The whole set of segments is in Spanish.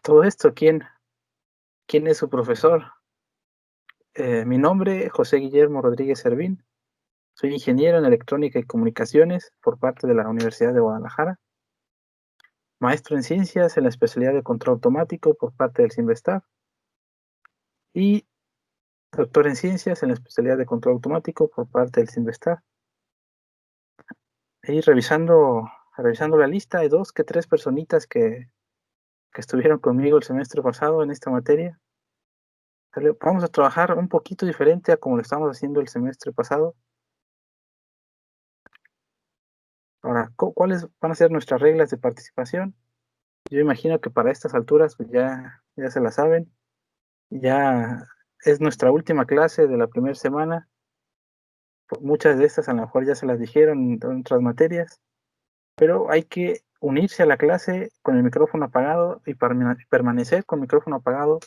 todo esto, ¿quién es su profesor? Mi nombre, José Guillermo Rodríguez Servín. Soy ingeniero en electrónica y comunicaciones por parte de la Universidad de Guadalajara, maestro en ciencias en la especialidad de control automático por parte del CINVESTAR y doctor en ciencias en la especialidad de control automático por parte del CINVESTAR. Y revisando la lista, hay 2 que 3 personitas que estuvieron conmigo el semestre pasado en esta materia. Vamos a trabajar un poquito diferente a como lo estamos haciendo el semestre pasado. Ahora, ¿cuáles van a ser nuestras reglas de participación? Yo imagino que para estas alturas, pues ya se la saben. Ya es nuestra última clase de la primera semana. Muchas de estas a lo mejor ya se las dijeron en otras materias, pero hay que unirse a la clase con el micrófono apagado y permanecer con el micrófono apagado,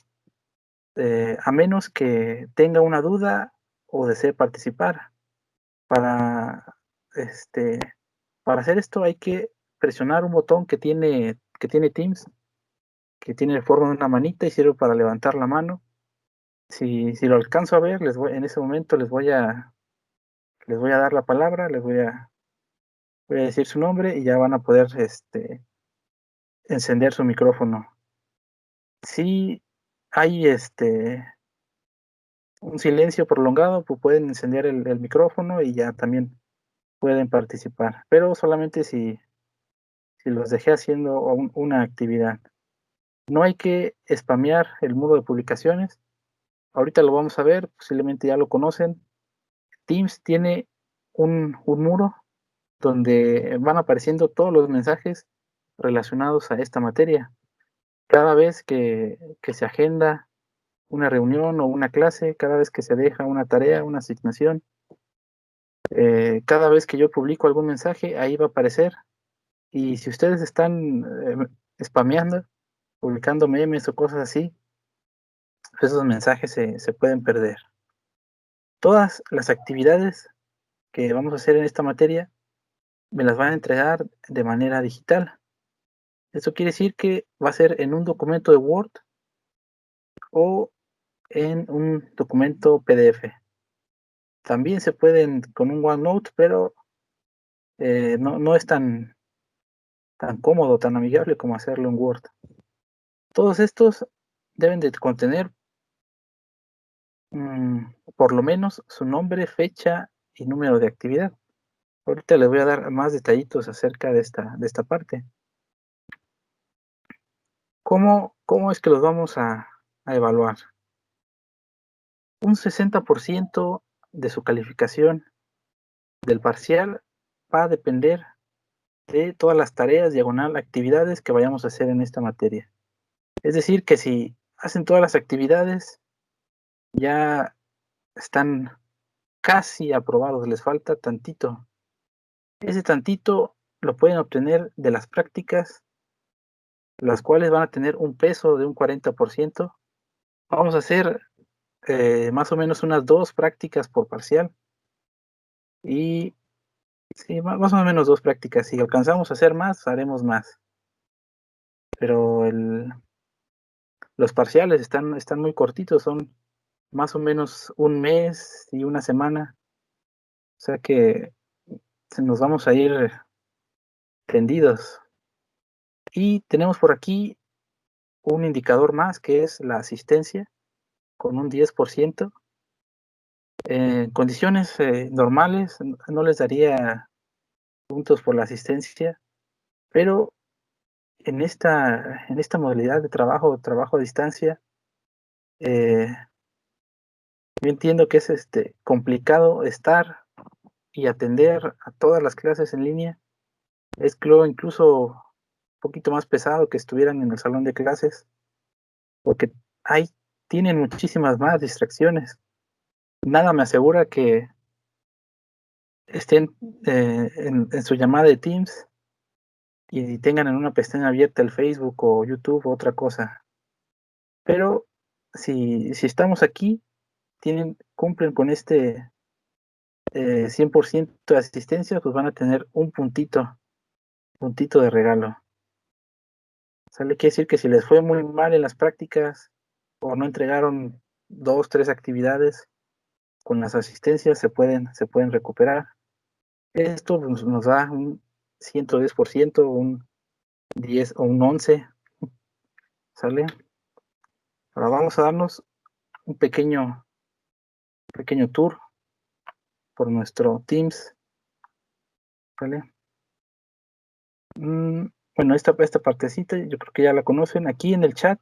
a menos que tenga una duda o desee participar. Para, este, para hacer esto hay que presionar un botón que tiene Teams, que tiene forma de una manita y sirve para levantar la mano. Si lo alcanzo a ver, en ese momento les voy a dar la palabra, voy a decir su nombre y ya van a poder encender su micrófono. Si hay un silencio prolongado, pues pueden encender el micrófono y ya también pueden participar, pero solamente si los dejé haciendo una actividad. No hay que spamear el muro de publicaciones. Ahorita lo vamos a ver, posiblemente ya lo conocen. Teams tiene un muro donde van apareciendo todos los mensajes relacionados a esta materia. Cada vez que se agenda una reunión o una clase, cada vez que se deja una tarea, una asignación, cada vez que yo publico algún mensaje, ahí va a aparecer. Y si ustedes están spameando, publicando memes o cosas así, esos mensajes se pueden perder. Todas las actividades que vamos a hacer en esta materia me las van a entregar de manera digital. Eso quiere decir que va a ser en un documento de Word o en un documento PDF. También se pueden con un OneNote, pero no es tan cómodo, tan amigable como hacerlo en Word. Todos estos deben de contener por lo menos su nombre, fecha y número de actividad. Ahorita les voy a dar más detallitos acerca de esta parte. ¿Cómo es que los vamos a evaluar? Un 60% de su calificación del parcial va a depender de todas las tareas, diagonal, actividades que vayamos a hacer en esta materia. Es decir, que si hacen todas las actividades, ya están casi aprobados, les falta tantito. Ese tantito lo pueden obtener de las prácticas, las cuales van a tener un peso de un 40%. Vamos a hacer más o menos unas 2 prácticas por parcial y sí, más o menos 2 prácticas. Si alcanzamos a hacer más, haremos más. Pero los parciales están muy cortitos, son más o menos un mes y una semana. O sea que nos vamos a ir tendidos. Y tenemos por aquí un indicador más que es la asistencia con un 10%. En condiciones normales no les daría puntos por la asistencia, pero en esta modalidad de trabajo a distancia, eh, yo entiendo que es complicado estar y atender a todas las clases en línea. Es creo incluso un poquito más pesado que estuvieran en el salón de clases, porque hay tienen muchísimas más distracciones. Nada me asegura que estén en su llamada de Teams y tengan en una pestaña abierta el Facebook o YouTube o otra cosa. Pero si estamos aquí, cumplen con 100% de asistencia, pues van a tener un puntito de regalo. ¿Sale? Quiere decir que si les fue muy mal en las prácticas o no entregaron 2, 3 actividades, con las asistencias se pueden recuperar. Esto nos da un 110%, un 10 o un 11, ¿sale? Ahora vamos a darnos un pequeño tour por nuestro Teams, ¿vale? Bueno, esta partecita yo creo que ya la conocen. Aquí en el chat,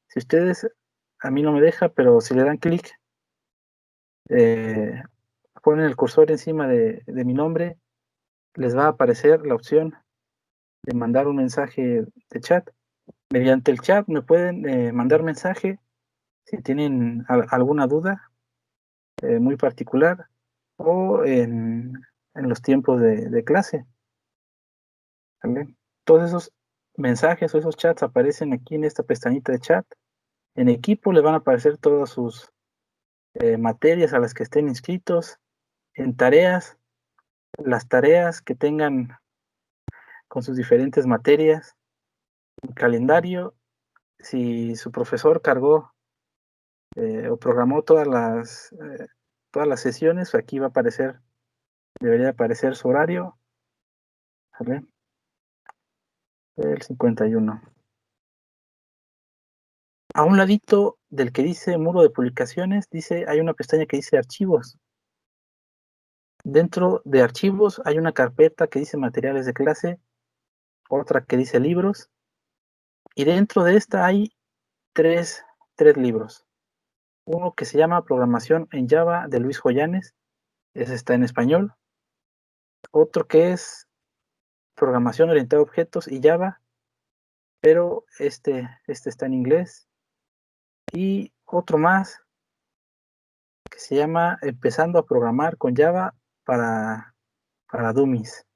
si ustedes, a mí no me deja, pero si le dan clic, eh, ponen el cursor encima de mi nombre, les va a aparecer la opción de mandar un mensaje de chat. Mediante el chat me pueden mandar mensaje si tienen alguna duda muy particular o en los tiempos de clase. ¿Vale? Todos esos mensajes o esos chats aparecen aquí en esta pestañita de chat. En equipo le van a aparecer todas sus materias a las que estén inscritos. En tareas, las tareas que tengan con sus diferentes materias. En calendario, si su profesor cargó o programó todas las sesiones, aquí va a aparecer, debería aparecer su horario, ¿vale? El 51. A un ladito del que dice muro de publicaciones, hay una pestaña que dice archivos. Dentro de archivos hay una carpeta que dice materiales de clase, otra que dice libros, y dentro de esta hay tres libros. Uno que se llama Programación en Java de Luis Joyanes, ese está en español. Otro que es Programación orientada a objetos y Java, pero este está en inglés. Y otro más que se llama Empezando a programar con Java para Dummies.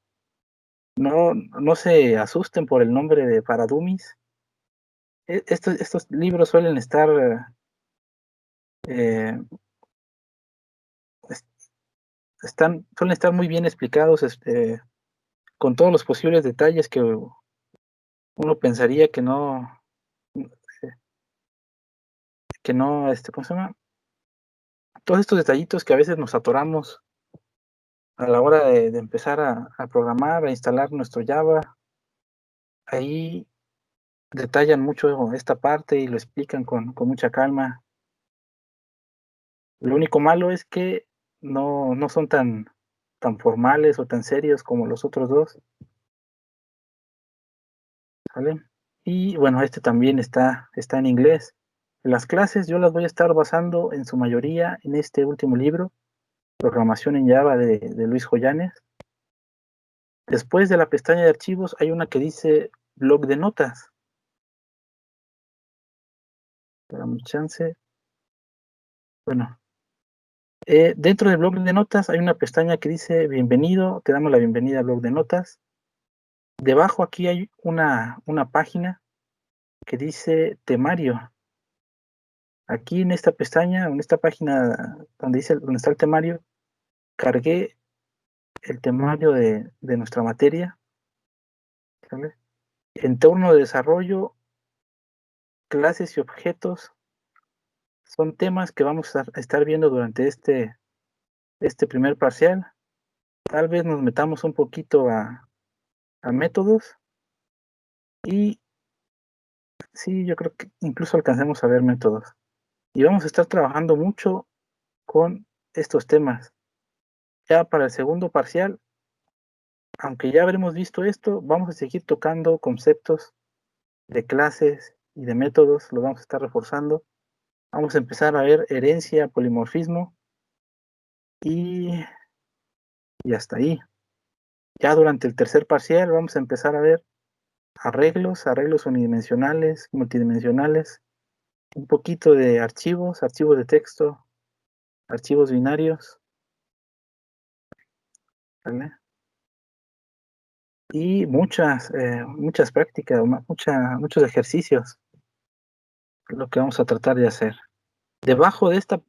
No se asusten por el nombre de para Dummies. Estos libros suelen estar eh, suelen estar muy bien explicados, con todos los posibles detalles que uno pensaría ¿cómo se llama? Todos estos detallitos que a veces nos atoramos a la hora de empezar a programar, a instalar nuestro Java, ahí detallan mucho esta parte y lo explican con mucha calma. Lo único malo es que no son tan formales o tan serios como los otros dos, ¿vale? Y bueno, este también está en inglés. Las clases yo las voy a estar basando en su mayoría en este último libro, Programación en Java de Luis Joyanes. Después de la pestaña de archivos hay una que dice blog de notas. Dame chance. Bueno, dentro del blog de notas hay una pestaña que dice bienvenido, te damos la bienvenida al blog de notas. Debajo aquí hay una página que dice temario. Aquí en esta pestaña, en esta página donde está el temario, cargué el temario de nuestra materia, ¿sale? Entorno de desarrollo, clases y objetos son temas que vamos a estar viendo durante este primer parcial. Tal vez nos metamos un poquito a métodos y sí, yo creo que incluso alcancemos a ver métodos. Y vamos a estar trabajando mucho con estos temas. Ya para el segundo parcial, aunque ya habremos visto esto, vamos a seguir tocando conceptos de clases y de métodos, los vamos a estar reforzando. Vamos a empezar a ver herencia, polimorfismo y hasta ahí. Ya durante el tercer parcial vamos a empezar a ver arreglos unidimensionales, multidimensionales, un poquito de archivos de texto, archivos binarios, ¿vale? Y muchas prácticas, muchos ejercicios, lo que vamos a tratar de hacer. Debajo de esta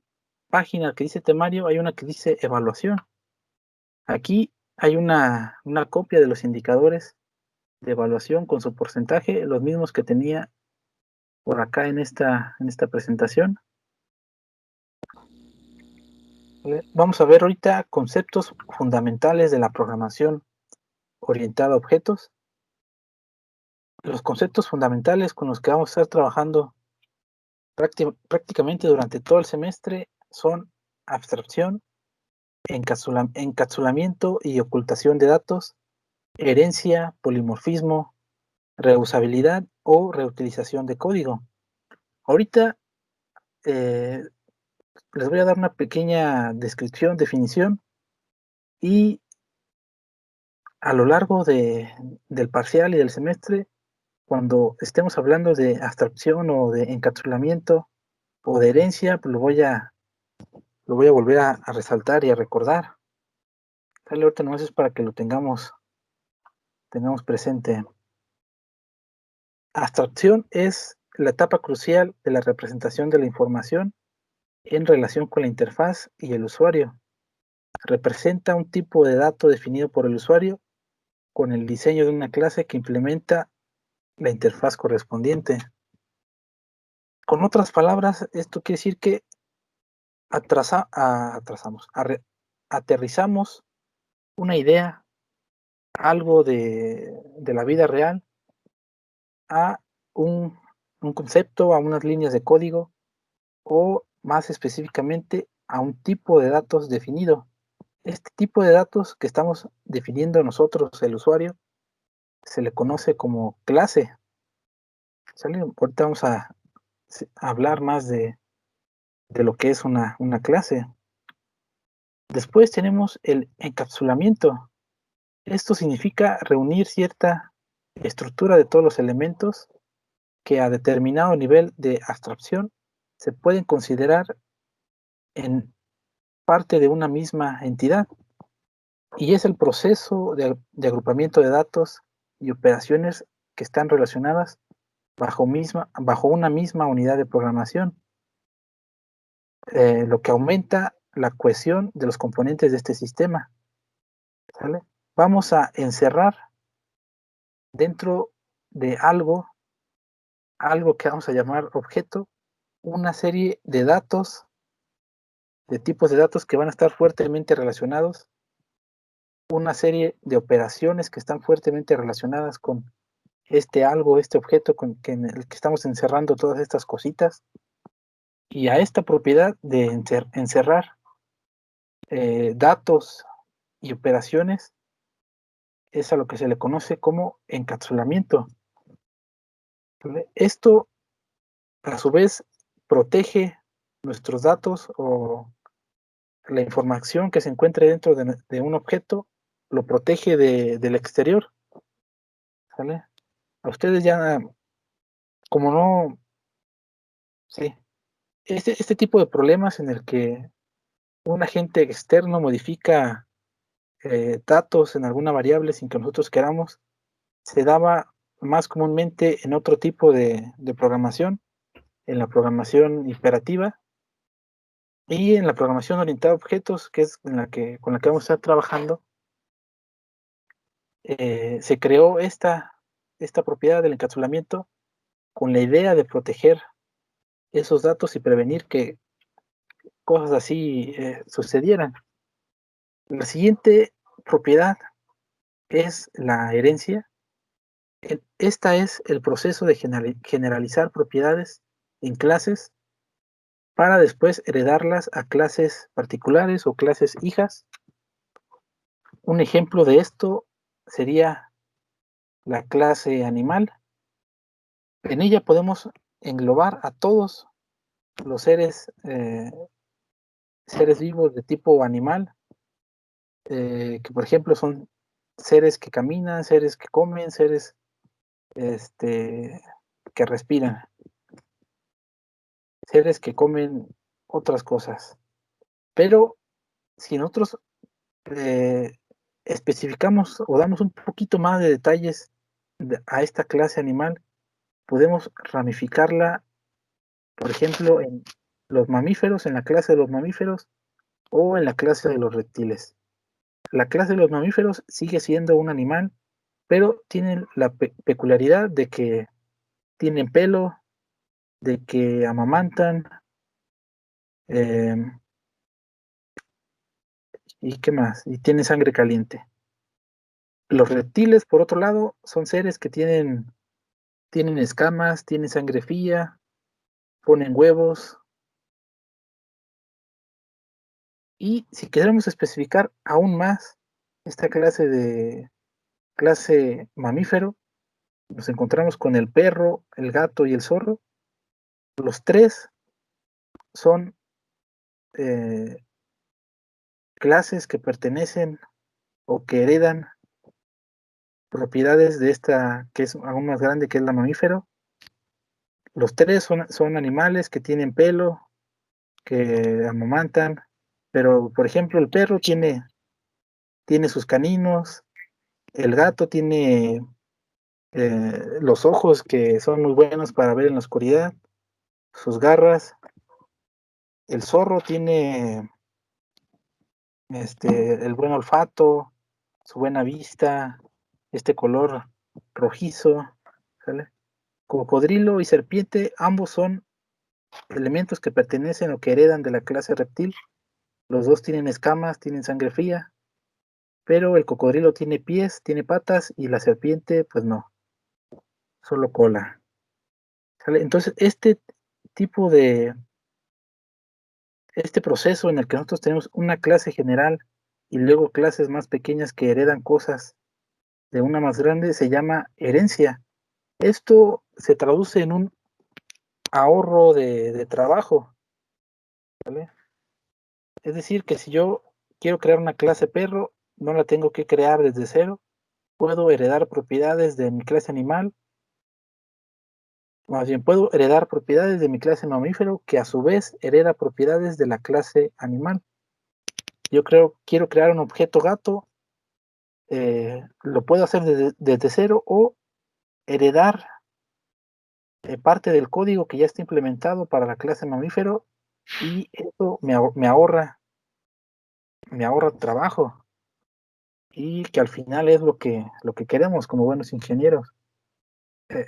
página que dice temario hay una que dice evaluación. Aquí hay una copia de los indicadores de evaluación con su porcentaje, los mismos que tenía por acá en esta presentación. Vamos a ver ahorita conceptos fundamentales de la programación orientada a objetos. Los conceptos fundamentales con los que vamos a estar trabajando prácticamente durante todo el semestre son abstracción, encapsulamiento y ocultación de datos, herencia, polimorfismo, reusabilidad o reutilización de código. Ahorita les voy a dar una pequeña descripción, definición, y a lo largo del parcial y del semestre, cuando estemos hablando de abstracción o de encapsulamiento o de herencia, pues lo voy a volver a resaltar y a recordar. Dale, ahorita nomás es para que lo tengamos presente. Abstracción es la etapa crucial de la representación de la información en relación con la interfaz y el usuario. Representa un tipo de dato definido por el usuario con el diseño de una clase que implementa la interfaz correspondiente. Con otras palabras, esto quiere decir que aterrizamos una idea, algo de la vida real, a un concepto, a unas líneas de código o más específicamente a un tipo de datos definido. Este tipo de datos que estamos definiendo nosotros, el usuario, se le conoce como clase. ¿Sale? Ahorita vamos a hablar más de lo que es una clase. Después tenemos el encapsulamiento. Esto significa reunir cierta estructura de todos los elementos que a determinado nivel de abstracción se pueden considerar en parte de una misma entidad, y es el proceso de agrupamiento de datos y operaciones que están relacionadas bajo una misma unidad de programación, lo que aumenta la cohesión de los componentes de este sistema. ¿Sale? Vamos a encerrar dentro de algo que vamos a llamar objeto, una serie de datos, de tipos de datos que van a estar fuertemente relacionados, una serie de operaciones que están fuertemente relacionadas con este objeto en el que estamos encerrando todas estas cositas, y a esta propiedad de encerrar datos y operaciones es a lo que se le conoce como encapsulamiento. Esto, a su vez, protege nuestros datos o la información que se encuentre dentro de un objeto, lo protege del exterior. ¿Sale? A ustedes ya, como no, sí, este tipo de problemas en el que un agente externo modifica datos en alguna variable sin que nosotros queramos, se daba más comúnmente en otro tipo de programación, en la programación imperativa y en la programación orientada a objetos, que es con la que vamos a estar trabajando. Se creó esta propiedad del encapsulamiento con la idea de proteger esos datos y prevenir que cosas así sucedieran. La siguiente propiedad es la herencia. Esta es el proceso de generalizar propiedades en clases para después heredarlas a clases particulares o clases hijas. Un ejemplo de esto sería la clase animal. En ella podemos englobar a todos los seres vivos de tipo animal, que por ejemplo son seres que caminan, seres que comen, seres que respiran, seres que comen otras cosas. Pero si nosotros especificamos o damos un poquito más de detalles a esta clase animal, podemos ramificarla, por ejemplo, en los mamíferos, en la clase de los mamíferos o en la clase de los reptiles. La clase de los mamíferos sigue siendo un animal pero tienen la peculiaridad de que tienen pelo, de que amamantan, em, ¿y qué más? Y tienen sangre caliente. Los reptiles, por otro lado, son seres que tienen escamas, tienen sangre fría, ponen huevos. Y si queremos especificar aún más esta clase mamífero, nos encontramos con el perro, el gato y el zorro. Los tres son clases que pertenecen o que heredan propiedades de esta que es aún más grande, que es la mamífero. Los tres son animales que tienen pelo, que amamantan, pero por ejemplo el perro tiene sus caninos, el gato tiene los ojos que son muy buenos para ver en la oscuridad, sus garras, el zorro tiene el buen olfato, su buena vista, este color rojizo, ¿sale? Cocodrilo y serpiente, ambos son elementos que pertenecen o que heredan de la clase reptil. Los dos tienen escamas, tienen sangre fría, pero el cocodrilo tiene pies, tiene patas y la serpiente, pues no, solo cola. ¿Sale? Entonces, tipo de, este proceso en el que nosotros tenemos una clase general y luego clases más pequeñas que heredan cosas de una más grande, se llama herencia. Esto se traduce en un ahorro de trabajo, ¿vale? Es decir, que si yo quiero crear una clase perro, no la tengo que crear desde cero, puedo heredar propiedades de mi clase animal, más bien puedo heredar propiedades de mi clase mamífero, que a su vez hereda propiedades de la clase animal. Quiero crear un objeto gato, lo puedo hacer desde cero o heredar parte del código que ya está implementado para la clase mamífero, y eso me ahorra trabajo, y que al final es lo que queremos como buenos ingenieros, eh,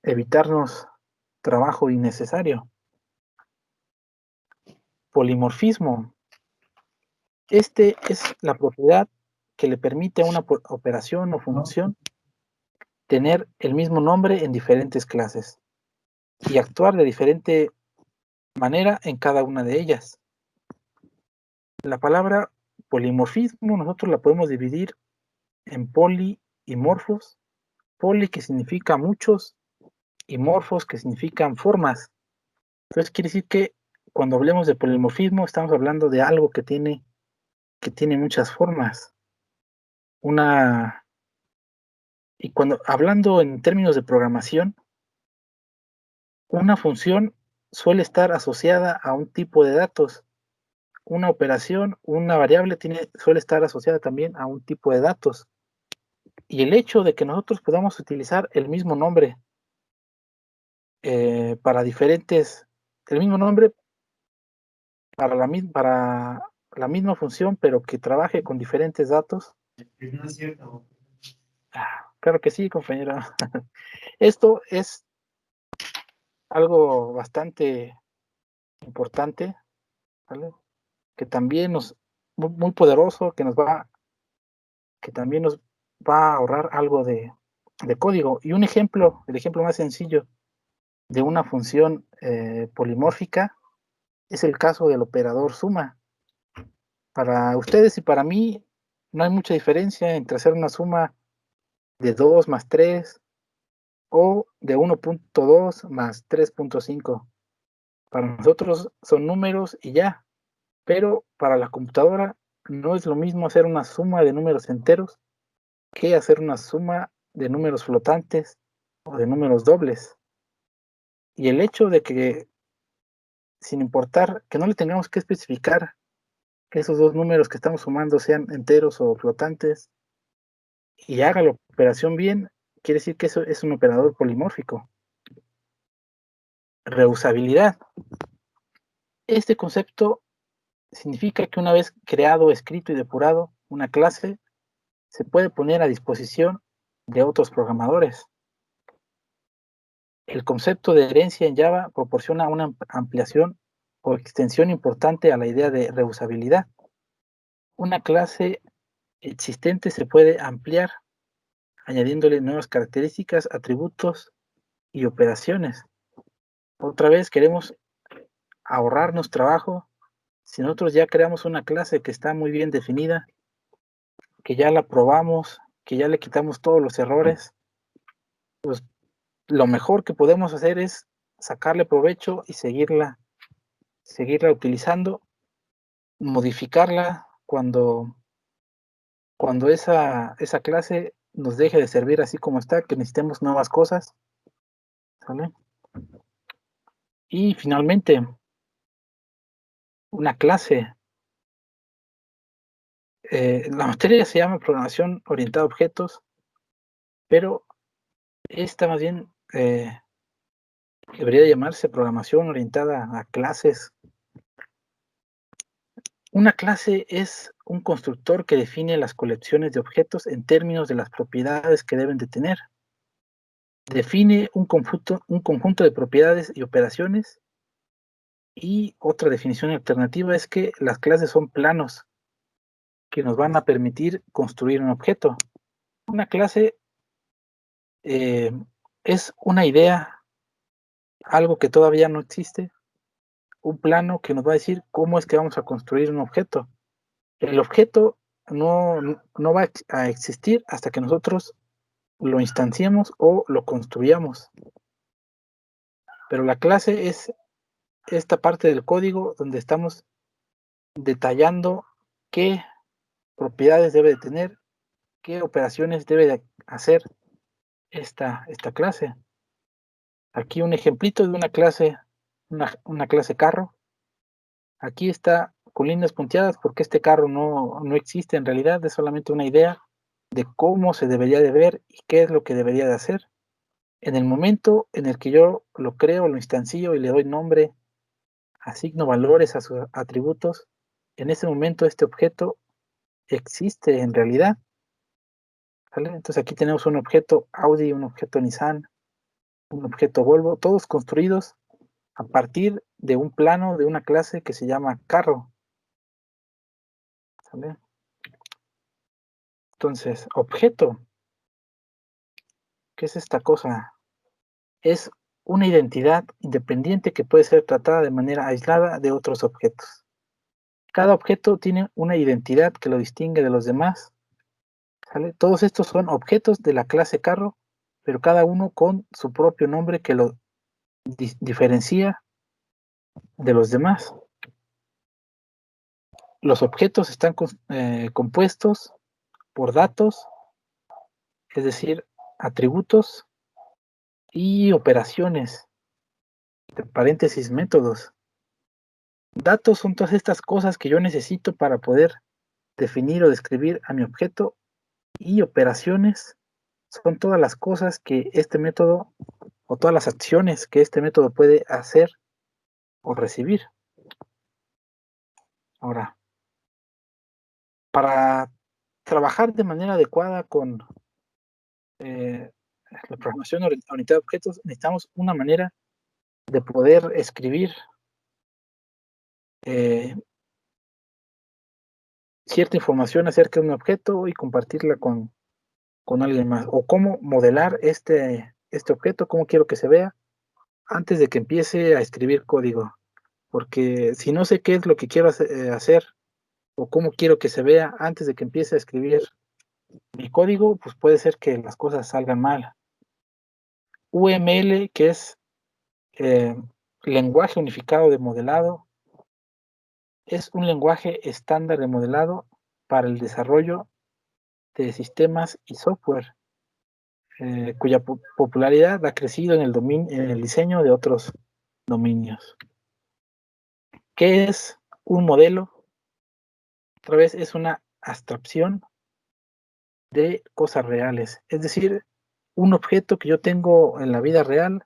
evitarnos trabajo innecesario. Polimorfismo. Este es la propiedad que le permite a una operación o función tener el mismo nombre en diferentes clases y actuar de diferente manera en cada una de ellas. La palabra polimorfismo nosotros la podemos dividir en poli y morfos. Poli, que significa muchos, y morfos, que significan formas. Entonces quiere decir que cuando hablemos de polimorfismo estamos hablando de algo que tiene muchas formas. Una, y cuando hablando en términos de programación, una función suele estar asociada a un tipo de datos. Una operación, una variable suele estar asociada también a un tipo de datos. Y el hecho de que nosotros podamos utilizar el mismo nombre para el mismo nombre para para la misma función, pero que trabaje con diferentes datos. No es cierto. Claro que sí, compañero. Esto es algo bastante importante, ¿vale? Que también muy poderoso, que también nos va a ahorrar algo de código. Y el ejemplo más sencillo de una función polimórfica es el caso del operador suma. Para ustedes y para mí no hay mucha diferencia entre hacer una suma de 2 más 3 o de 1.2 más 3.5. Para nosotros son números y ya, pero para la computadora no es lo mismo hacer una suma de números enteros que hacer una suma de números flotantes o de números dobles. Y el hecho de que, sin importar, que no le tengamos que especificar que esos dos números que estamos sumando sean enteros o flotantes y haga la operación bien, quiere decir que eso es un operador polimórfico. Reusabilidad. Este concepto significa que una vez creado, escrito y depurado una clase, se puede poner a disposición de otros programadores. El concepto de herencia en Java proporciona una ampliación o extensión importante a la idea de reusabilidad. Una clase existente se puede ampliar añadiéndole nuevas características, atributos y operaciones. Otra vez queremos ahorrarnos trabajo. Si nosotros ya creamos una clase que está muy bien definida, que ya la probamos, que ya le quitamos todos los errores, pues lo mejor que podemos hacer es sacarle provecho y seguirla utilizando, modificarla cuando esa clase nos deje de servir así como está, que necesitemos nuevas cosas, ¿sale? Y finalmente, una clase. La materia se llama programación orientada a objetos, pero esta más bien debería llamarse programación orientada a clases. Una clase es un constructor que define las colecciones de objetos en términos de las propiedades que deben de tener. Define un conjunto de propiedades y operaciones. Y otra definición alternativa es que las clases son planos que nos van a permitir construir un objeto. Una clase es una idea, algo que todavía no existe, un plano que nos va a decir cómo es que vamos a construir un objeto. El objeto no va a existir hasta que nosotros lo instanciemos o lo construyamos. Pero la clase es esta parte del código donde estamos detallando qué propiedades debe de tener, qué operaciones debe de hacer esta clase. Aquí un ejemplito de una clase carro. Aquí está con líneas punteadas porque este carro no existe en realidad, es solamente una idea de cómo se debería de ver y qué es lo que debería de hacer. En el momento en el que yo lo creo, lo instancio y le doy nombre, asigno valores a sus atributos, en ese momento este objeto existe en realidad, ¿vale? Entonces aquí tenemos un objeto Audi, un objeto Nissan, un objeto Volvo, todos construidos a partir de un plano de una clase que se llama carro, ¿vale? Entonces, objeto, ¿qué es esta cosa? Es una identidad independiente que puede ser tratada de manera aislada de otros objetos. Cada objeto tiene una identidad que lo distingue de los demás, ¿sale? Todos estos son objetos de la clase carro, pero cada uno con su propio nombre que lo diferencia de los demás. Los objetos están compuestos por datos, es decir, atributos y operaciones, entre paréntesis, métodos. Datos son todas estas cosas que yo necesito para poder definir o describir a mi objeto, y operaciones son todas las cosas que este método o todas las acciones que este método puede hacer o recibir. Ahora, para trabajar de manera adecuada con la programación orientada a objetos, necesitamos una manera de poder escribir cierta información acerca de un objeto y compartirla con alguien más, o cómo modelar este objeto, cómo quiero que se vea antes de que empiece a escribir código, porque si no sé qué es lo que quiero hacer o cómo quiero que se vea antes de que empiece a escribir mi código, pues puede ser que las cosas salgan mal. UML, que es eh, lenguaje unificado de modelado, es un lenguaje estándar de modelado para el desarrollo de sistemas y software, cuya popularidad ha crecido en el diseño de otros dominios. ¿Qué es un modelo? Otra vez es una abstracción de cosas reales, es decir, un objeto que yo tengo en la vida real,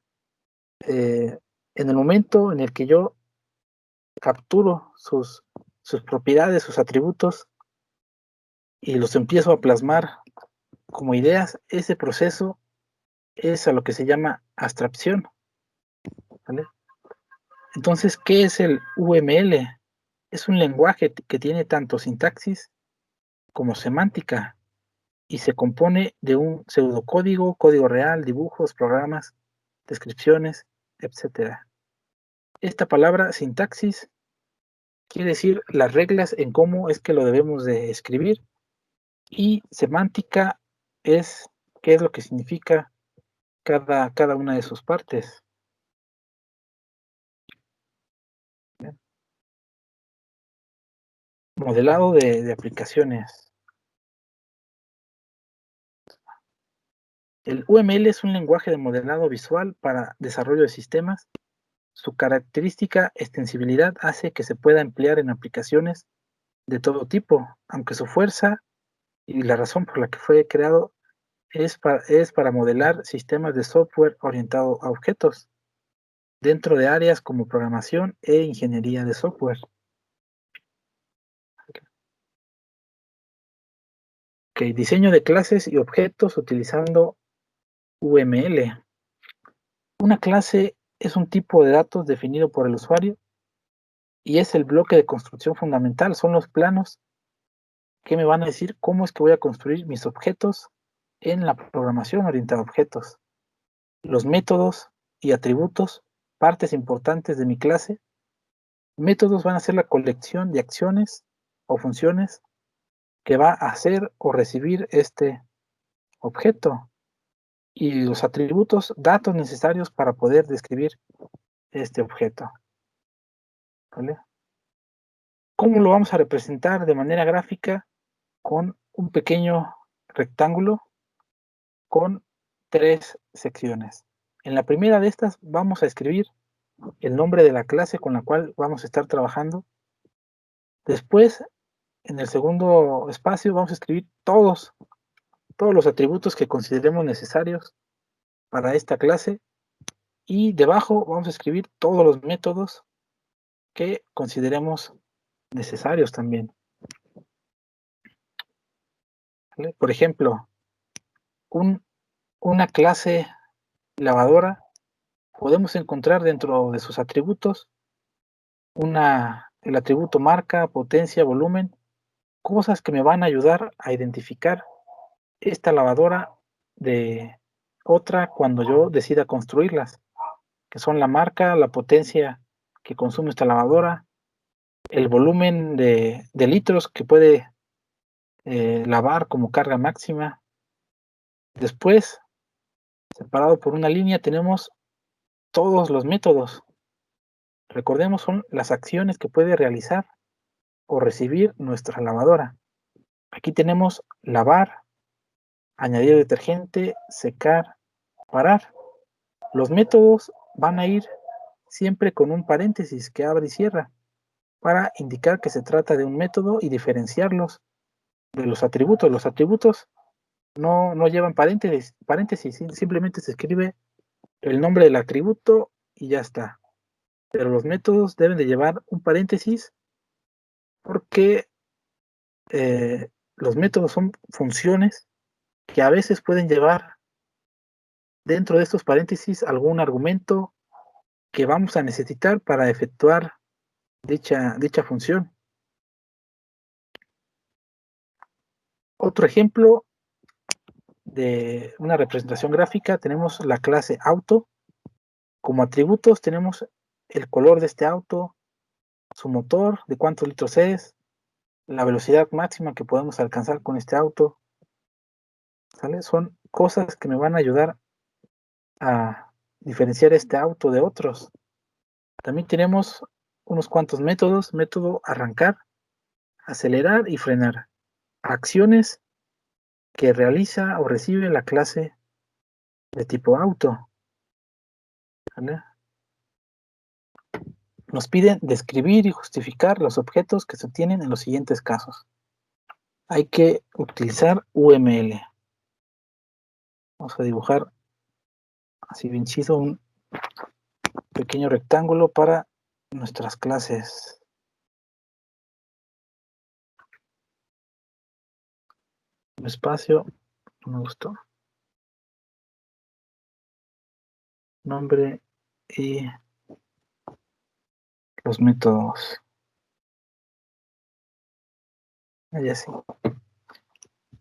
en el momento en el que yo capturo sus propiedades, sus atributos, y los empiezo a plasmar como ideas, ese proceso es a lo que se llama abstracción, ¿vale? Entonces, ¿qué es el UML? Es un lenguaje que tiene tanto sintaxis como semántica y se compone de un pseudocódigo, código real, dibujos, programas, descripciones, etcétera. Esta palabra sintaxis quiere decir las reglas en cómo es que lo debemos de escribir, y semántica es qué es lo que significa cada una de sus partes. Bien. Modelado de aplicaciones. El UML es un lenguaje de modelado visual para desarrollo de sistemas. Su característica extensibilidad hace que se pueda emplear en aplicaciones de todo tipo, aunque su fuerza y la razón por la que fue creado es para modelar sistemas de software orientado a objetos dentro de áreas como programación e ingeniería de software. Okay, diseño de clases y objetos utilizando UML. Una clase es un tipo de datos definido por el usuario y es el bloque de construcción fundamental. Son los planos que me van a decir cómo es que voy a construir mis objetos en la programación orientada a objetos. Los métodos y atributos, partes importantes de mi clase. Métodos van a ser la colección de acciones o funciones que va a hacer o recibir este objeto. Y los atributos, datos necesarios para poder describir este objeto, ¿vale? ¿Cómo lo vamos a representar de manera gráfica? Con un pequeño rectángulo con 3 secciones. En la primera de estas vamos a escribir el nombre de la clase con la cual vamos a estar trabajando. Después, en el segundo espacio, vamos a escribir todos los atributos que consideremos necesarios para esta clase, y debajo vamos a escribir todos los métodos que consideremos necesarios también, ¿vale? Por ejemplo, una clase lavadora, podemos encontrar dentro de sus atributos el atributo marca, potencia, volumen, cosas que me van a ayudar a identificar esta lavadora de otra cuando yo decida construirlas, que son la marca, la potencia que consume esta lavadora, el volumen de litros que puede lavar como carga máxima. Después, separado por una línea, tenemos todos los métodos. Recordemos, son las acciones que puede realizar o recibir nuestra lavadora. Aquí tenemos lavar, añadir detergente, secar, parar. Los métodos van a ir siempre con un paréntesis que abre y cierra para indicar que se trata de un método y diferenciarlos de los atributos. Los atributos no llevan paréntesis, simplemente se escribe el nombre del atributo y ya está. Pero los métodos deben de llevar un paréntesis porque los métodos son funciones que a veces pueden llevar dentro de estos paréntesis algún argumento que vamos a necesitar para efectuar dicha función. Otro ejemplo de una representación gráfica, tenemos la clase auto. Como atributos tenemos el color de este auto, su motor, de cuántos litros es, la velocidad máxima que podemos alcanzar con este auto, ¿sale? Son cosas que me van a ayudar a diferenciar este auto de otros. También tenemos unos cuantos métodos: método arrancar, acelerar y frenar. Acciones que realiza o recibe la clase de tipo auto, ¿vale? Nos piden describir y justificar los objetos que se obtienen en los siguientes casos. Hay que utilizar UML. Vamos a dibujar así bien chido un pequeño rectángulo para nuestras clases. Un espacio No me gustó. Nombre y los métodos. Ya sí.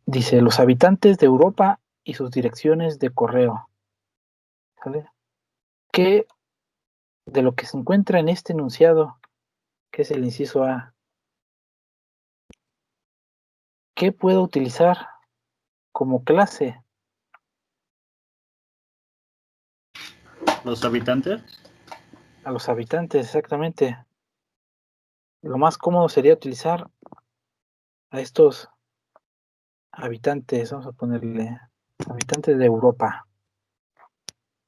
Dice, los habitantes de Europa y sus direcciones de correo. ¿Sale? ¿Qué de lo que se encuentra en este enunciado, que es el inciso A, qué puedo utilizar como clase? ¿Los habitantes? A los habitantes, exactamente. Lo más cómodo sería utilizar a estos habitantes, vamos a ponerle habitantes de Europa.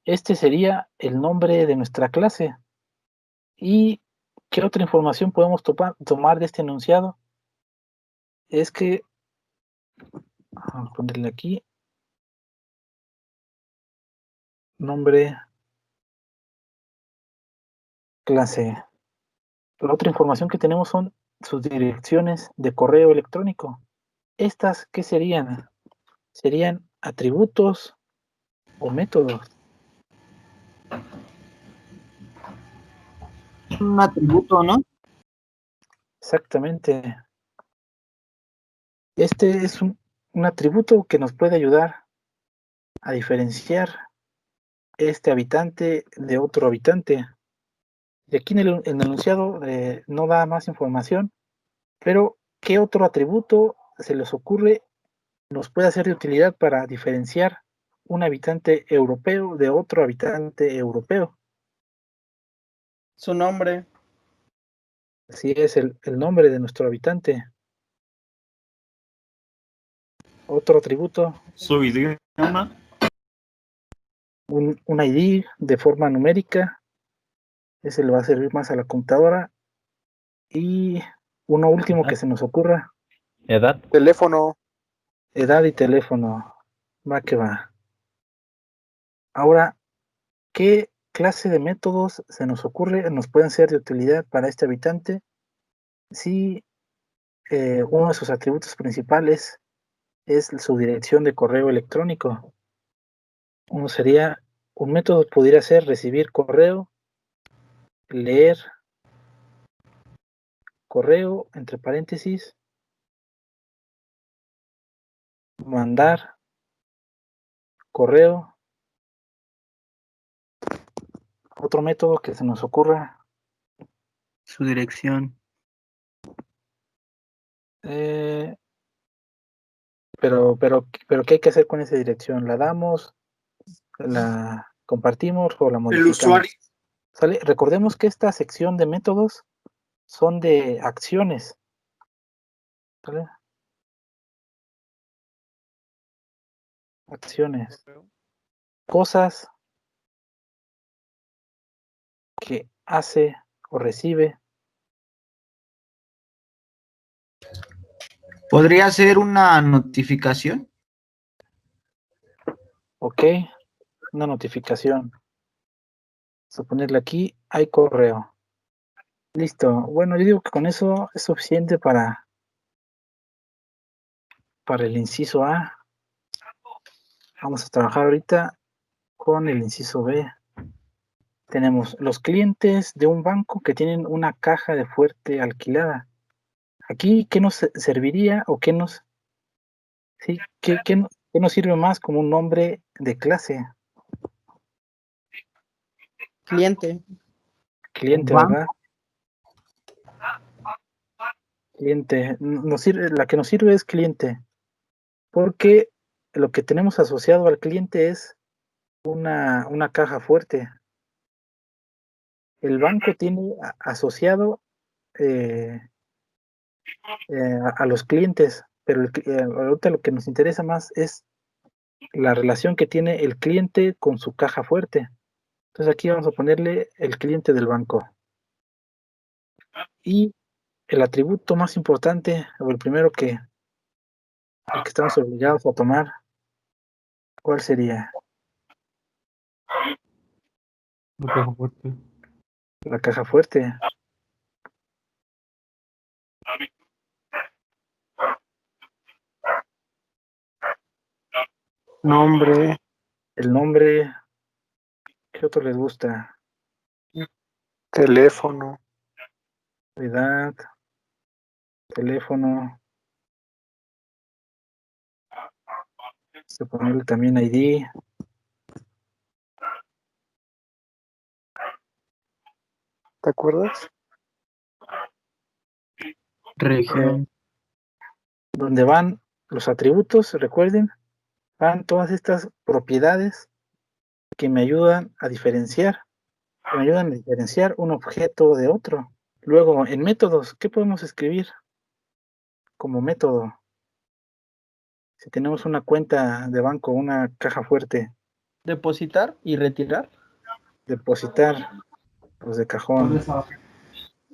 Este sería el nombre de nuestra clase. ¿Y qué otra información podemos tomar de este enunciado? Es que, vamos a ponerle aquí, nombre, clase. La otra información que tenemos son sus direcciones de correo electrónico. ¿Estas qué serían? Serían atributos o métodos. Un atributo, ¿no? Exactamente. Este es un atributo que nos puede ayudar a diferenciar este habitante de otro habitante. Y aquí en el enunciado no da más información, pero ¿qué otro atributo se les ocurre nos puede ser de utilidad para diferenciar un habitante europeo de otro habitante europeo? Su nombre. Así es el nombre de nuestro habitante. Otro atributo, ¿Su idioma? un ID de forma numérica, ese le va a servir más a la computadora. Y uno último que se nos ocurra, Edad. Teléfono. edad y teléfono. Va que va. Ahora, ¿qué clase de métodos se nos ocurre, nos pueden ser de utilidad para este habitante si uno de sus atributos principales es su dirección de correo electrónico? Uno sería, un método pudiera ser recibir correo, leer correo, entre paréntesis, mandar correo. Otro método que se nos ocurra, Su dirección. eh, pero ¿qué hay que hacer con esa dirección? ¿La damos, la compartimos o la El modificamos? usuario. ¿Sale? Recordemos que esta sección de métodos son de acciones. ¿Sale? Acciones. Cosas que hace o recibe. ¿Podría ser una notificación? Ok, una notificación. Vamos a ponerle aquí, hay correo. Listo. Bueno, yo digo que con eso es suficiente para el inciso A. Vamos a trabajar ahorita con el inciso B. Tenemos los clientes de un banco que tienen una caja de fuerte alquilada. Aquí, ¿qué nos serviría o sí, qué nos sirve más como un nombre de clase? Cliente. Cliente, Banco. ¿verdad? Cliente. La que nos sirve es cliente, porque lo que tenemos asociado al cliente es una caja fuerte. El banco tiene asociado eh, a los clientes, pero ahorita lo que nos interesa más es la relación que tiene el cliente con su caja fuerte. Entonces aquí vamos a ponerle el cliente del banco. Y el atributo más importante, o el primero el que estamos obligados a tomar, ¿cuál sería? La caja fuerte. La caja fuerte. Nombre. El nombre, ¿qué otro les gusta? Teléfono. Edad, teléfono, se ponerle también ID, ¿Te acuerdas? región. Donde van los atributos, recuerden, van todas estas propiedades que me ayudan a diferenciar, un objeto de otro. Luego, en métodos, ¿qué podemos escribir como método? Si tenemos una cuenta de banco, una caja fuerte. Depositar y retirar. Depositar, pues de cajón.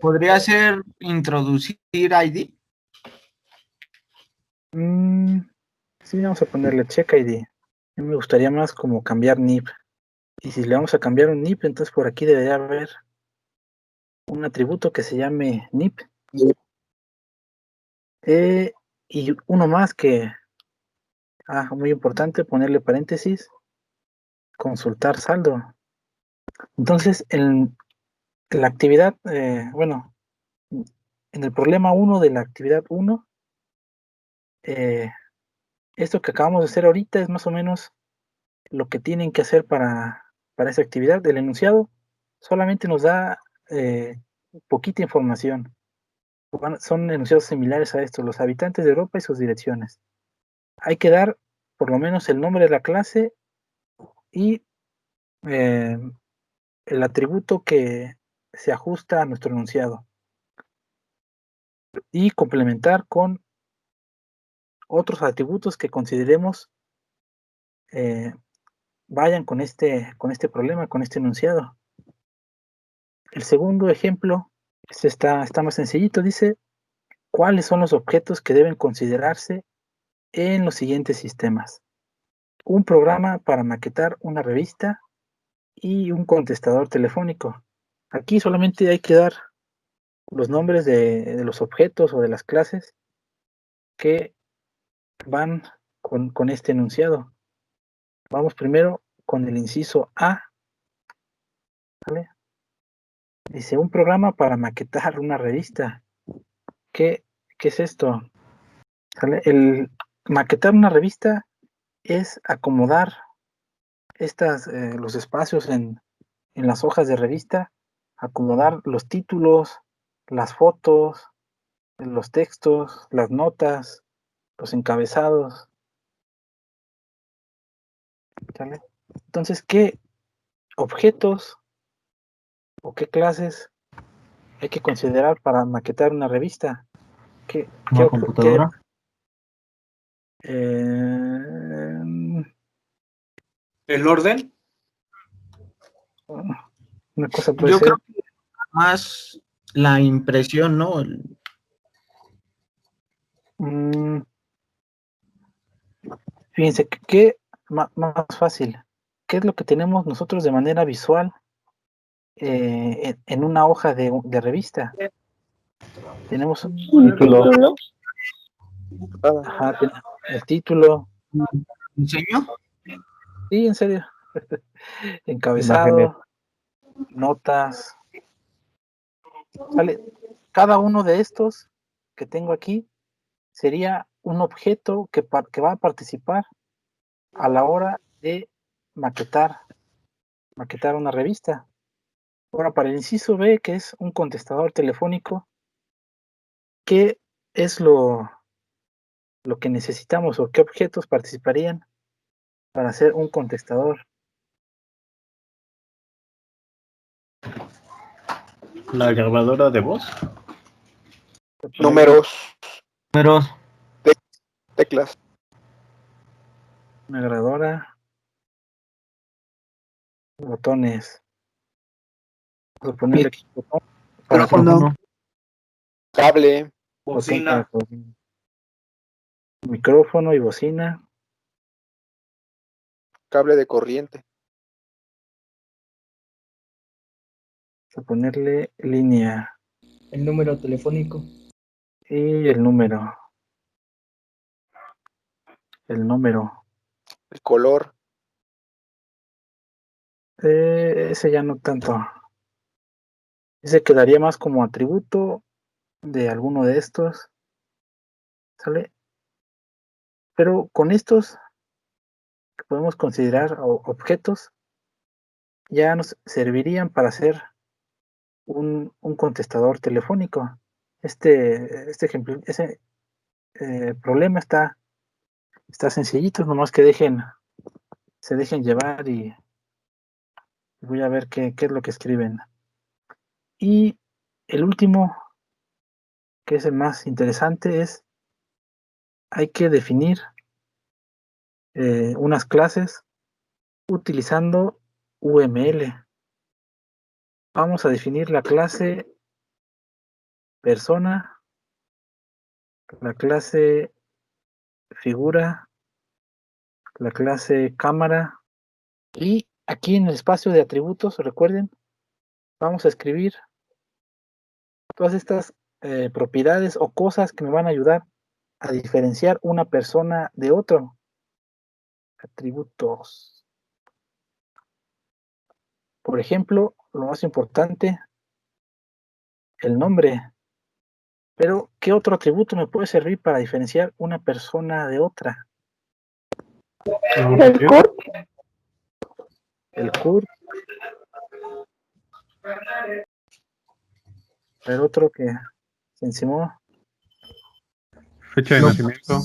¿Podría ser introducir ID? Sí, vamos a ponerle check ID. A mí me gustaría más como cambiar NIP. Y si le vamos a cambiar un NIP, entonces por aquí debería haber un atributo que se llame NIP. Y uno más que, muy importante, ponerle paréntesis, consultar saldo. Entonces, en la actividad, bueno, en el problema 1 de la actividad 1, esto que acabamos de hacer ahorita es más o menos lo que tienen que hacer para esa actividad. El enunciado solamente nos da poquita información. Son enunciados similares a estos, los habitantes de Europa y sus direcciones. Hay que dar por lo menos el nombre de la clase y el atributo que se ajusta a nuestro enunciado. Y complementar con otros atributos que consideremos vayan con este problema, con este enunciado. El segundo ejemplo, está más sencillito, dice, ¿cuáles son los objetos que deben considerarse en los siguientes sistemas? Un programa para maquetar una revista y un contestador telefónico. Aquí solamente hay que dar los nombres de los objetos o de las clases que van con este enunciado. Vamos primero con el inciso A, ¿vale? Dice, un programa para maquetar una revista. ¿Qué es esto? ¿Sale? El maquetar una revista es acomodar los espacios en las hojas de revista, acomodar los títulos, las fotos, los textos, las notas, los encabezados. ¿Sale? Entonces, ¿qué objetos o qué clases hay que considerar para maquetar una revista? ¿Una computadora? ¿El orden? Una cosa puede Yo ser. creo que más la impresión, ¿no? Fíjense, ¿qué más fácil? ¿Qué es lo que tenemos nosotros de manera visual en una hoja de revista? Tenemos Título. el título, ¿Enseño? sí, en serio, Imágenes. encabezado, notas, ¿sale? Cada uno de estos que tengo aquí sería un objeto que va a participar a la hora de maquetar una revista. Ahora, para el inciso B, que es un contestador telefónico, ¿qué es lo que necesitamos o qué objetos participarían para hacer un contestador? La grabadora de voz. Números, Números. teclas, Una grabadora, botones. Vamos a ponerle aquí botón para Micrófono. cable, botón para micrófono y bocina. cable de corriente, Vamos a ponerle línea El número telefónico. y el número. El color. Ese ya no tanto. Ese quedaría más como atributo de alguno de estos, ¿sale? Pero con estos que podemos considerar objetos, ya nos servirían para hacer un contestador telefónico. Este ejemplo, ese problema está sencillito, nomás que se dejen llevar y voy a ver qué es lo que escriben. Y el último, que es el más interesante, es hay que definir unas clases utilizando UML. Vamos a definir la clase persona, la clase figura, la clase cámara y aquí en el espacio de atributos, recuerden, vamos a escribir todas estas propiedades o cosas que me van a ayudar a diferenciar una persona de otro. Atributos. Por ejemplo, lo más importante, el nombre. Pero, ¿qué otro atributo me puede servir para diferenciar una persona de otra? El CURP. El CURP. El otro que se encimó. Fecha de nacimiento.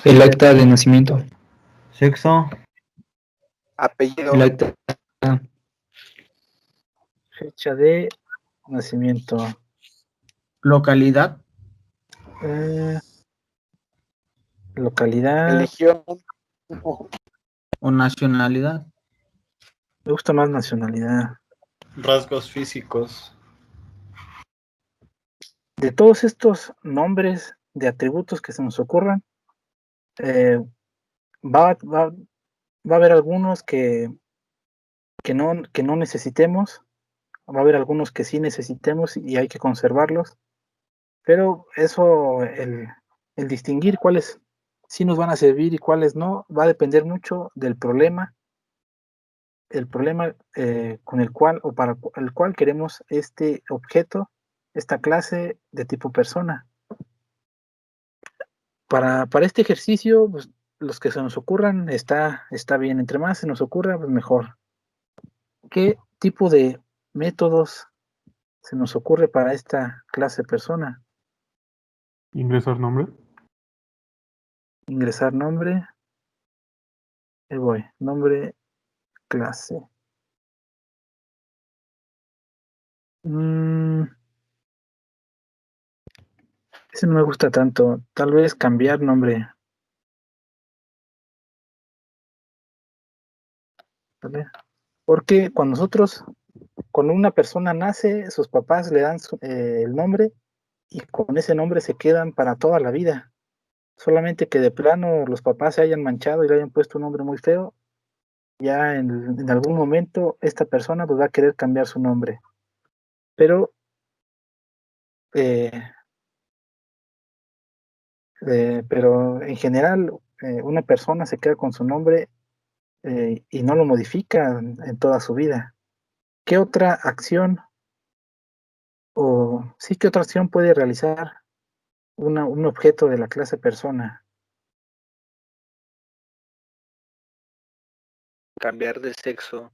El acta de nacimiento. Sexo. Apellido. El acta. Fecha de nacimiento. Localidad. Localidad. Religión. O nacionalidad. Me gusta más nacionalidad. Rasgos físicos. De todos estos nombres de atributos que se nos ocurran, va a haber algunos que no necesitemos, va a haber algunos que sí necesitemos y hay que conservarlos, pero eso, el distinguir cuáles sí nos van a servir y cuáles no, va a depender mucho del problema, con el cual o para el cual queremos este objeto, esta clase de tipo persona. Para este ejercicio, pues, los que se nos ocurran está bien. Entre más se nos ocurra, pues mejor. ¿Qué tipo de métodos se nos ocurre para esta clase persona? Ingresar nombre. Ingresar nombre. Ahí voy. Nombre, clase. Ese no me gusta tanto. Tal vez cambiar nombre. ¿Vale? Porque cuando una persona nace, sus papás le dan el nombre y con ese nombre se quedan para toda la vida. Solamente que de plano los papás se hayan manchado y le hayan puesto un nombre muy feo, ya en algún momento esta persona pues va a querer cambiar su nombre. Pero pero en general una persona se queda con su nombre y no lo modifica en toda su vida. ¿Qué otra acción qué otra acción puede realizar un objeto de la clase persona? Cambiar de sexo.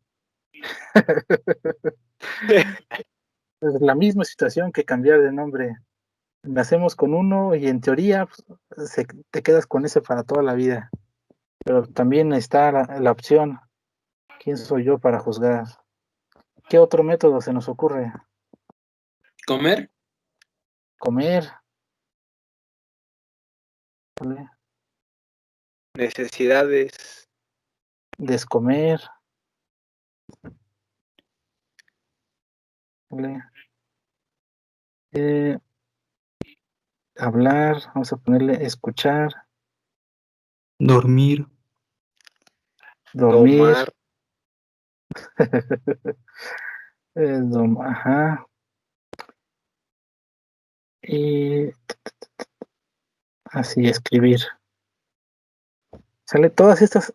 Es la misma situación que cambiar de nombre. Nacemos con uno y en teoría pues, te quedas con ese para toda la vida. Pero también está la opción, ¿quién soy yo para juzgar? ¿Qué otro método se nos ocurre? ¿Comer? Comer. ¿Vale? Necesidades. Descomer. ¿Vale? Hablar, vamos a ponerle escuchar. Dormir. Dormir. Tomar. Ajá. Y así escribir. ¿Sale? Todas estas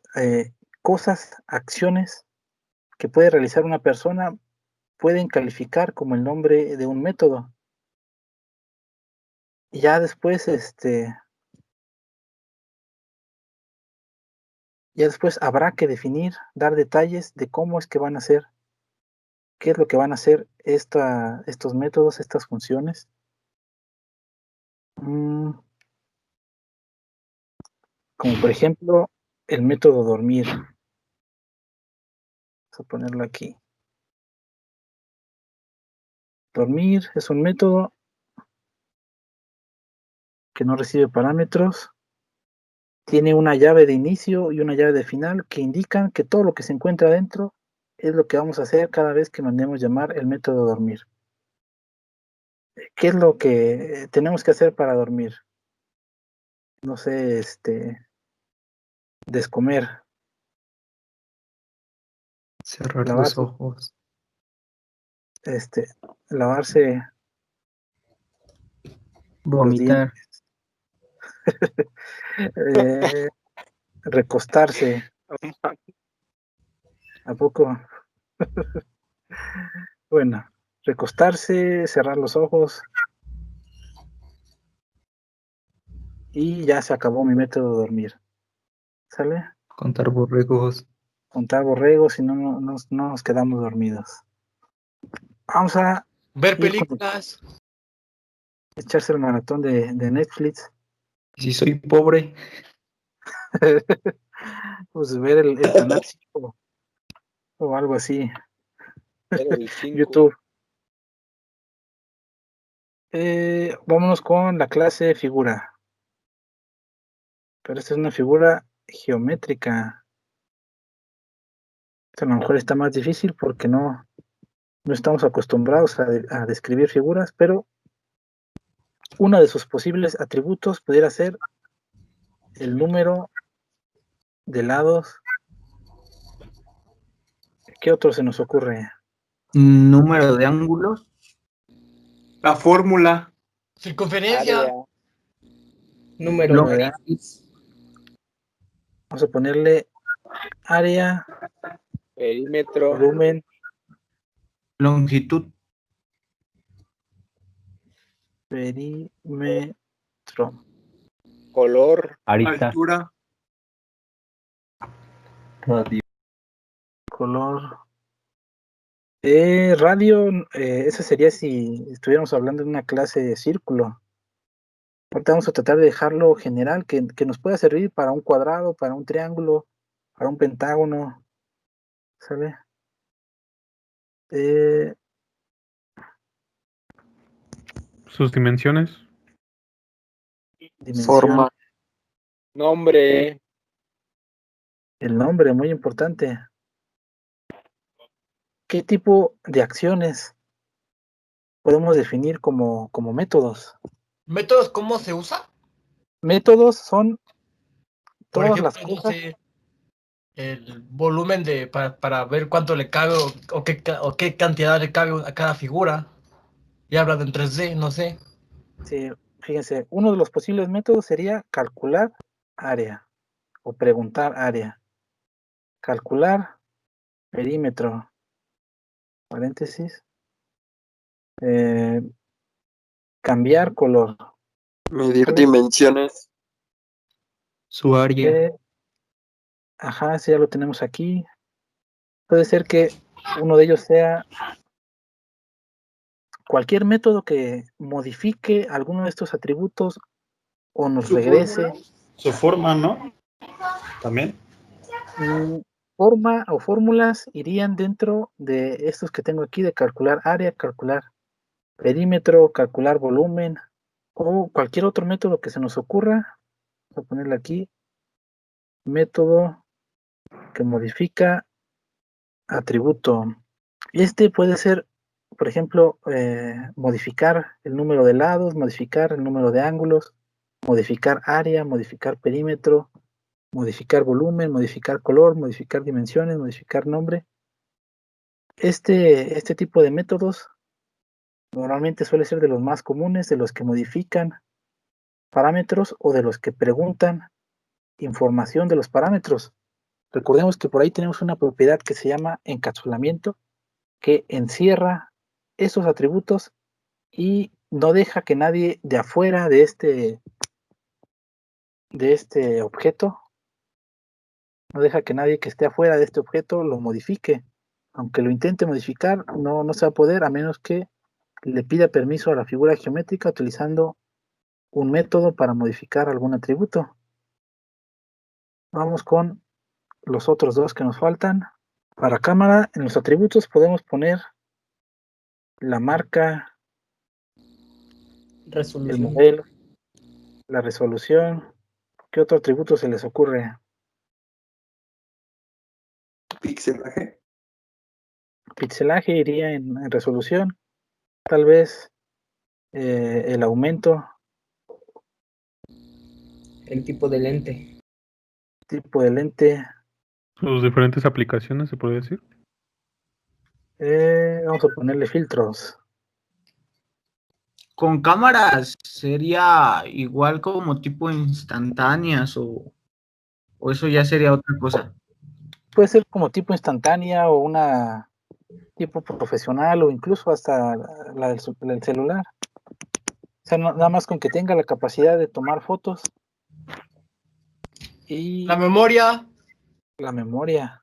cosas, acciones que puede realizar una persona pueden calificar como el nombre de un método. Y ya después, habrá que definir, dar detalles de cómo es que van a ser, qué es lo que van a hacer estos métodos, estas funciones. Como por ejemplo, el método dormir. Vamos a ponerlo aquí. Dormir es un método que no recibe parámetros. Tiene una llave de inicio y una llave de final que indican que todo lo que se encuentra dentro es lo que vamos a hacer cada vez que mandemos llamar el método dormir. ¿Qué es lo que tenemos que hacer para dormir? No sé, descomer, Cerrar lavarse, los ojos. lavarse los Vomitar. dientes, recostarse, ¿a poco? Bueno, recostarse, cerrar los ojos y ya se acabó mi método de dormir. ¿Sale? Contar borregos. Contar borregos y no nos quedamos dormidos. Vamos a Ver ir con películas. echarse el maratón de Netflix. Si soy pobre, Pues ver el canal 5 o algo así. Era el 5. YouTube. Vámonos con la clase figura. Pero esta es una figura geométrica. A lo mejor está más difícil porque no estamos acostumbrados a describir figuras, pero uno de sus posibles atributos pudiera ser el número de lados. ¿Qué otro se nos ocurre? Número de ángulos. La fórmula. Circunferencia. Área. Número de... Vamos a ponerle área, Perímetro. volumen, Longitud. perímetro, Color. Arista. Altura. Radio. color. Radio, eso sería si estuviéramos hablando de una clase de círculo. Ahorita vamos a tratar de dejarlo general, que nos pueda servir para un cuadrado, para un triángulo, para un pentágono. ¿Sale? Sus dimensiones. Dimensión. Forma. Nombre. El nombre, muy importante. ¿Qué tipo de acciones podemos definir como métodos? ¿Métodos cómo se usa? Métodos son Por todas ejemplo, las no cosas. sé, el volumen para ver cuánto le cabe o qué cantidad le cabe a cada figura. Y habla en 3D, no sé. Sí, fíjense, uno de los posibles métodos sería calcular área o preguntar área. Calcular perímetro, paréntesis, cambiar color. Medir ¿Sale? dimensiones. su área. Ajá, ese ya lo tenemos aquí. Puede ser que uno de ellos sea cualquier método que modifique alguno de estos atributos o nos regrese. Su forma, ¿no? También. Forma o fórmulas irían dentro de estos que tengo aquí de calcular área, calcular perímetro, calcular volumen o cualquier otro método que se nos ocurra. Voy a ponerle aquí método que modifica atributo. Este puede ser, por ejemplo, modificar el número de lados, modificar el número de ángulos, modificar área, modificar perímetro, modificar volumen, modificar color, modificar dimensiones, modificar nombre. Este tipo de métodos normalmente suele ser de los más comunes, de los que modifican parámetros o de los que preguntan información de los parámetros. Recordemos que por ahí tenemos una propiedad que se llama encapsulamiento, que encierra esos atributos y no deja que nadie de afuera de este objeto, no deja que nadie que esté afuera de este objeto lo modifique. Aunque lo intente modificar, no se va a poder a menos que le pida permiso a la figura geométrica utilizando un método para modificar algún atributo. Vamos con los otros dos que nos faltan. Para cámara, en los atributos podemos poner la marca, el Resolución. modelo, la resolución. ¿Qué otro atributo se les ocurre? Pixelaje. Pixelaje iría en resolución. Tal vez el aumento, El tipo de lente. tipo de lente. Sus diferentes aplicaciones, se podría decir. Vamos a ponerle filtros. Con cámaras sería igual como tipo instantáneas o eso ya sería otra cosa. Puede ser como tipo instantánea o una tipo profesional o incluso hasta la del celular. O sea, nada más con que tenga la capacidad de tomar fotos y La memoria. la memoria.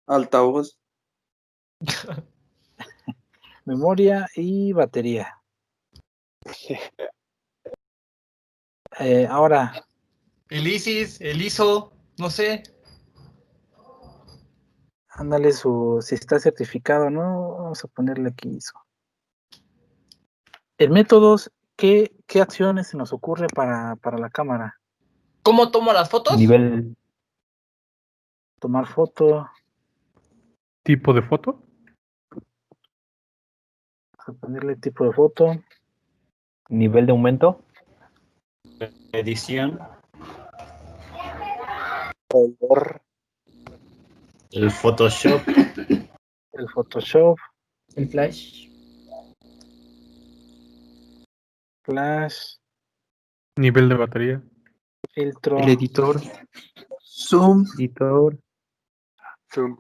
Altavoz. Memoria y batería. Ahora, El ISIS, el ISO, no sé. ándale si está certificado o no, vamos a ponerle aquí ISO. En métodos, ¿qué acciones se nos ocurre para la cámara? ¿Cómo tomo las fotos? Nivel, Tomar foto, Tipo de foto. vamos a ponerle tipo de foto, nivel de aumento. Edición. Color. El Photoshop. el Photoshop, El flash. flash, Nivel de batería. filtro, El editor. Zoom. Editor. Zoom.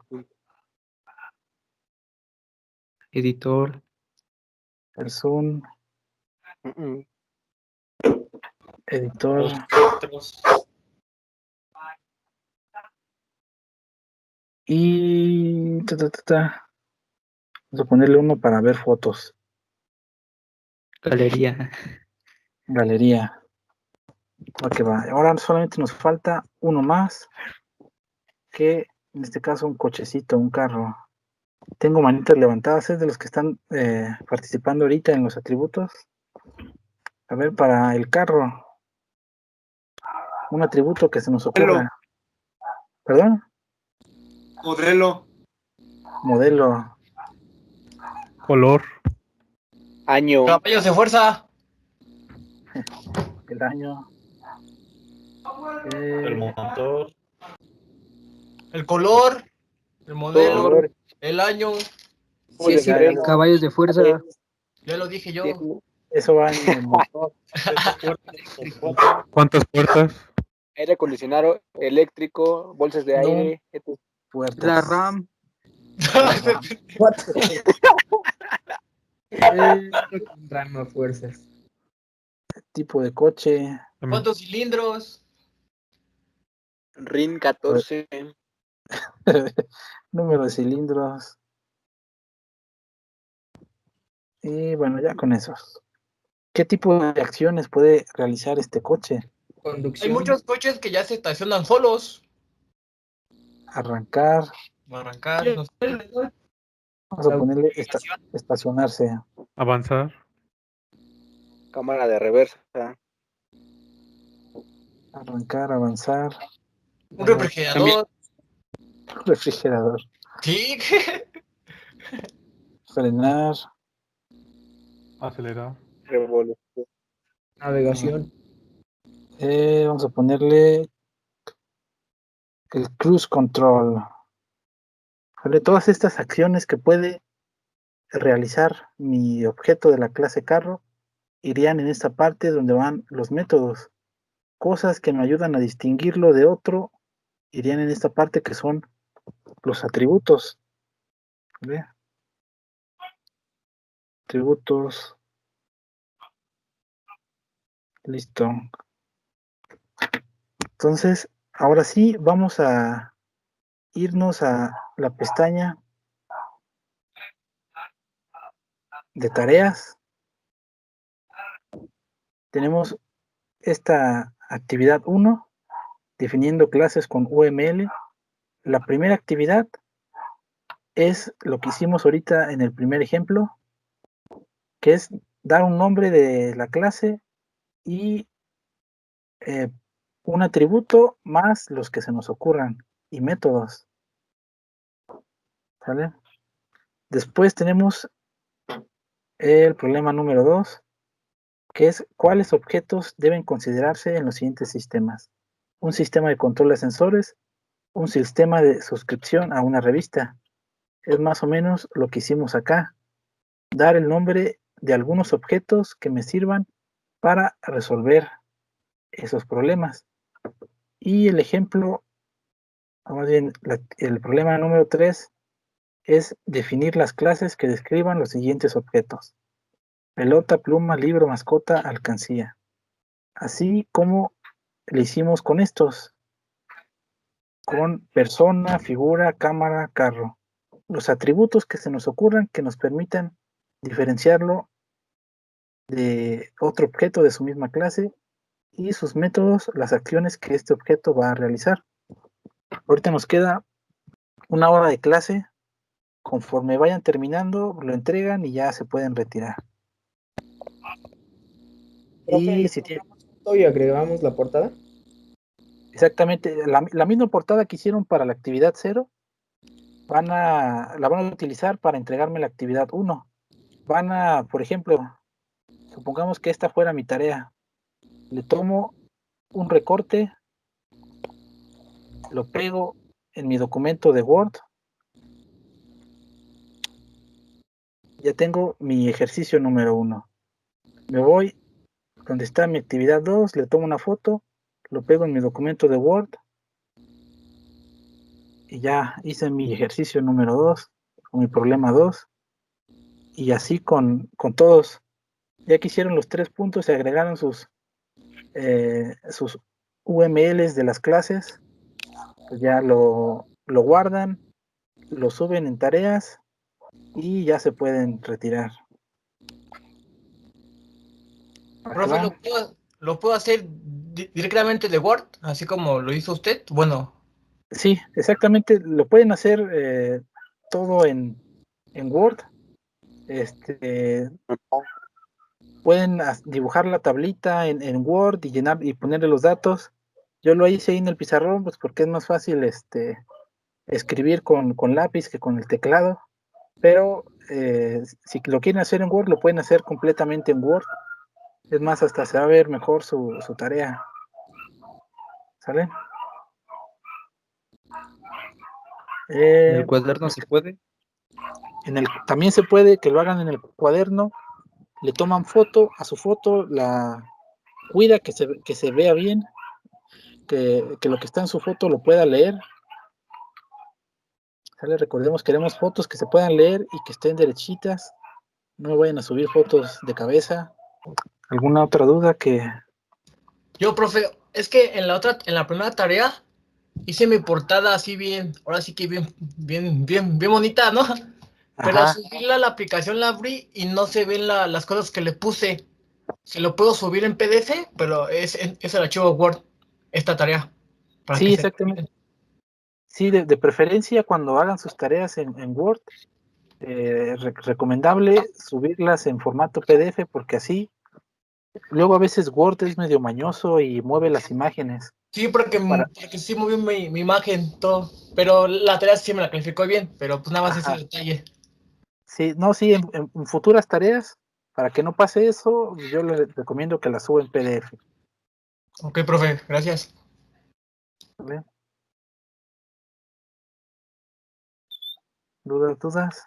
Editor. el zoom, Mm-mm. editor, y vamos a ponerle uno para ver fotos, Galería. galería. Va que va. Ahora solamente nos falta uno más, que en este caso un cochecito, un carro. Tengo manitas levantadas, es de los que están participando ahorita en los atributos. A ver, para el carro, un atributo que se nos ocurra. ¿Perdón? Modelo. Modelo, Color. Año. Caballos de fuerza. el año, El motor. El color. El modelo. color, El año. Sí, sí, ya, ya, caballos de fuerza. Ya lo dije yo. eso va en el motor, ¿Cuántas puertas? Aire acondicionado, eléctrico, bolsas de No. aire, etc. puertas. La RAM. RAM a fuerzas. Tipo de coche, ¿Cuántos cilindros? RIN 14. número de cilindros. Y bueno, ya con esos. ¿Qué tipo de acciones puede realizar este coche? Hay Conducción. muchos coches que ya se estacionan solos. Arrancar, Arrancar, no sé. vamos a ponerle estacionarse, Avanzar. Cámara de reversa. arrancar, avanzar, Un refrigerador. refrigerador, Sí. frenar, Acelerar. Revolución. Navegación. vamos a ponerle el cruise control. ¿Vale? Todas estas acciones que puede realizar mi objeto de la clase carro irían en esta parte donde van los métodos. cosas que me ayudan a distinguirlo de otro irían en esta parte que son los atributos. ¿Ve? Atributos. Listo. Entonces, ahora sí, vamos a irnos a la pestaña de tareas. Tenemos esta actividad 1, definiendo clases con UML. La primera actividad es lo que hicimos ahorita en el primer ejemplo, que es dar un nombre de la clase y un atributo más los que se nos ocurran y métodos. ¿Sale? Después tenemos el problema número 2, que es cuáles objetos deben considerarse en los siguientes sistemas. Un sistema de control de sensores, un sistema de suscripción a una revista. Es más o menos lo que hicimos acá. Dar el nombre de algunos objetos que me sirvan para resolver esos problemas. Y el ejemplo, más bien, el problema número 3 es definir las clases que describan los siguientes objetos: pelota, pluma, libro, mascota, alcancía. Así como le hicimos con estos, con persona, figura, cámara, carro. Los atributos que se nos ocurran que nos permitan diferenciarlo de otro objeto de su misma clase y sus métodos, las acciones que este objeto va a realizar. Ahorita nos queda una hora de clase. Conforme vayan terminando, lo entregan y ya se pueden retirar. Y si tiene, Y agregamos la portada. exactamente la misma portada que hicieron para la actividad 0, la van a utilizar para entregarme la actividad 1. Van a, por ejemplo, supongamos que esta fuera mi tarea. Le tomo un recorte, lo pego en mi documento de Word. Ya tengo mi ejercicio número 1. Me voy donde está mi actividad 2, le tomo una foto, lo pego en mi documento de Word y ya hice mi ejercicio número 2 o mi problema 2, y así con todos. Ya que hicieron los 3 puntos, se agregaron sus UMLs de las clases, pues ya lo guardan, lo suben en tareas y ya se pueden retirar. Profe, ¿lo puedo hacer directamente de Word, así como lo hizo usted? Bueno, Sí, exactamente, lo pueden hacer todo en Word. Pueden dibujar la tablita en Word y llenar y ponerle los datos. Yo lo hice ahí en el pizarrón, pues porque es más fácil escribir con lápiz que con el teclado. Pero si lo quieren hacer en Word, lo pueden hacer completamente en Word. Es más, hasta se va a ver mejor su tarea. ¿Sale? ¿En el cuaderno se puede? También se puede que lo hagan en el cuaderno. Le toman foto, a su foto la cuida que se vea bien, que lo que está en su foto lo pueda leer. ¿Sale? Recordemos, queremos fotos que se puedan leer y que estén derechitas. No vayan a subir fotos de cabeza. ¿Alguna otra duda que...? yo, profe, es que en la primera tarea hice mi portada así bien, ahora sí que bien bonita, ¿no? Pero al Ajá. subirla a la aplicación la abrí y no se ven las cosas que le puse. Se lo puedo subir en PDF, pero es el archivo Word, esta tarea, para que Sí, se... exactamente. Sí, de preferencia cuando hagan sus tareas en Word, recomendable subirlas en formato PDF, porque así, luego a veces Word es medio mañoso y mueve las imágenes. Sí, porque sí movió mi imagen, todo. Pero la tarea sí me la calificó bien, pero pues nada más ese Ajá. detalle. Sí, no, sí, en futuras tareas, para que no pase eso, yo le recomiendo que la suba en PDF. Ok, profe, gracias. ¿Vale? ¿Dudas?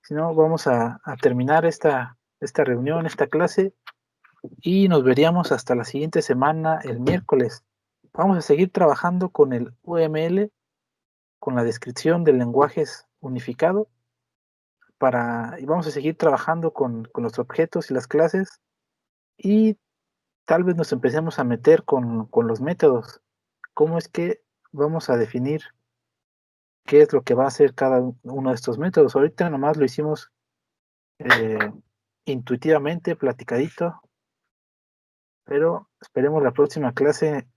Si no, vamos a terminar esta reunión, esta clase, y nos veríamos hasta la siguiente semana, el miércoles. Vamos a seguir trabajando con el UML, con la descripción de lenguajes unificado, y vamos a seguir trabajando con los objetos y las clases, y tal vez nos empecemos a meter con los métodos. ¿Cómo es que vamos a definir qué es lo que va a hacer cada uno de estos métodos? Ahorita nomás lo hicimos intuitivamente, platicadito, pero esperemos la próxima clase